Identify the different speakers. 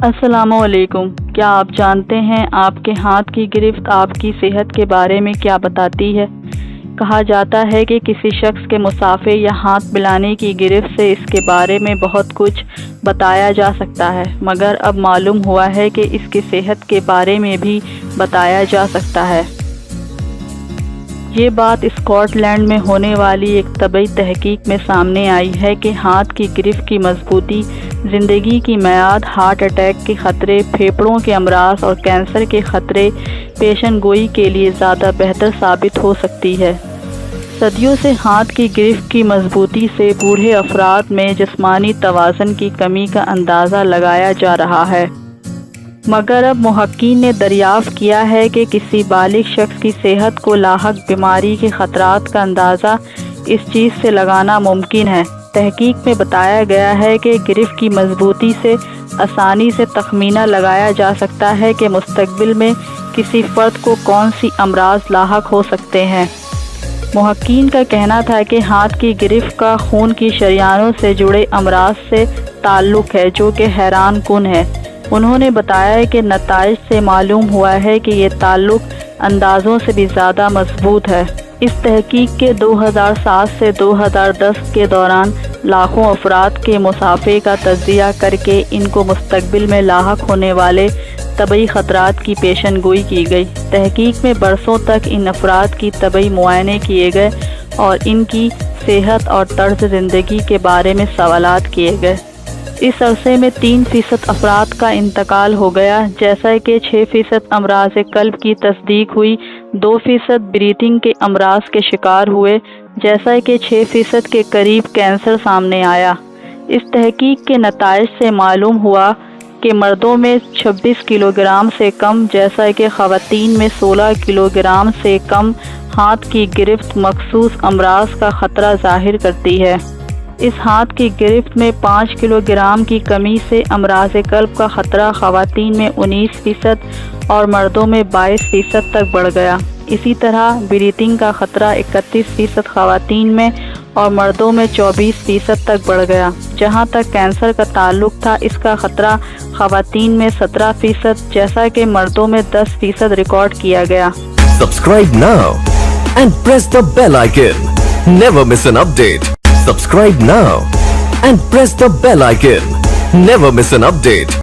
Speaker 1: السلام علیکم۔ کیا آپ جانتے ہیں آپ کے ہاتھ کی گرفت آپ کی صحت کے بارے میں کیا بتاتی ہے؟ کہا جاتا ہے کہ کسی شخص کے مسافے یا ہاتھ ملانے کی گرفت سے اس کے بارے میں بہت کچھ بتایا جا سکتا ہے، مگر اب معلوم ہوا ہے کہ اس کی صحت کے بارے میں بھی بتایا جا سکتا ہے۔ یہ بات اسکاٹ لینڈ میں ہونے والی ایک طبی تحقیق میں سامنے آئی ہے کہ ہاتھ کی گرفت کی مضبوطی زندگی کی میعاد، ہارٹ اٹیک کے خطرے، پھیپھڑوں کے امراض اور کینسر کے خطرے پیشن گوئی کے لیے زیادہ بہتر ثابت ہو سکتی ہے۔ صدیوں سے ہاتھ کی گرفت کی مضبوطی سے بوڑھے افراد میں جسمانی توازن کی کمی کا اندازہ لگایا جا رہا ہے، مگر اب محققین نے دریافت کیا ہے کہ کسی بالغ شخص کی صحت کو لاحق بیماری کے خطرات کا اندازہ اس چیز سے لگانا ممکن ہے۔ تحقیق میں بتایا گیا ہے کہ گرفت کی مضبوطی سے آسانی سے تخمینہ لگایا جا سکتا ہے کہ مستقبل میں کسی فرد کو کون سی امراض لاحق ہو سکتے ہیں۔ محققین کا کہنا تھا کہ ہاتھ کی گرفت کا خون کی شریانوں سے جڑے امراض سے تعلق ہے، جو کہ حیران کن ہے۔ انہوں نے بتایا کہ نتائج سے معلوم ہوا ہے کہ یہ تعلق اندازوں سے بھی زیادہ مضبوط ہے۔ اس تحقیق کے 2007 سے 2010 کے دوران لاکھوں افراد کے مسافے کا تجزیہ کر کے ان کو مستقبل میں لاحق ہونے والے طبی خطرات کی پیشن گوئی کی گئی۔ تحقیق میں برسوں تک ان افراد کی طبی معائنے کیے گئے اور ان کی صحت اور طرز زندگی کے بارے میں سوالات کیے گئے۔ اس عرصے میں 3% افراد کا انتقال ہو گیا، جیسا کہ 6% امراض قلب کی تصدیق ہوئی، 2% بریتنگ کے امراض کے شکار ہوئے، جیسا کہ 6% کے قریب کینسر سامنے آیا۔ اس تحقیق کے نتائج سے معلوم ہوا کہ مردوں میں 26 کلو گرام سے کم، جیسا کہ خواتین میں 16 کلو گرام سے کم ہاتھ کی گرفت مخصوص امراض کا خطرہ ظاہر کرتی ہے۔ اس ہاتھ کی گرفت میں 5 کلو گرام کی کمی سے امراض قلب کا خطرہ خواتین میں 19% اور مردوں میں 22% تک بڑھ گیا۔ اسی طرح بریتنگ کا خطرہ 31% خواتین میں اور مردوں میں 24% تک بڑھ گیا۔ جہاں تک کینسر کا تعلق تھا، اس کا خطرہ خواتین میں 17%، جیسا کہ مردوں میں 10% ریکارڈ کیا گیا۔
Speaker 2: Subscribe now and press the bell icon. Never miss an update. Subscribe now and press the bell icon. Never miss an update.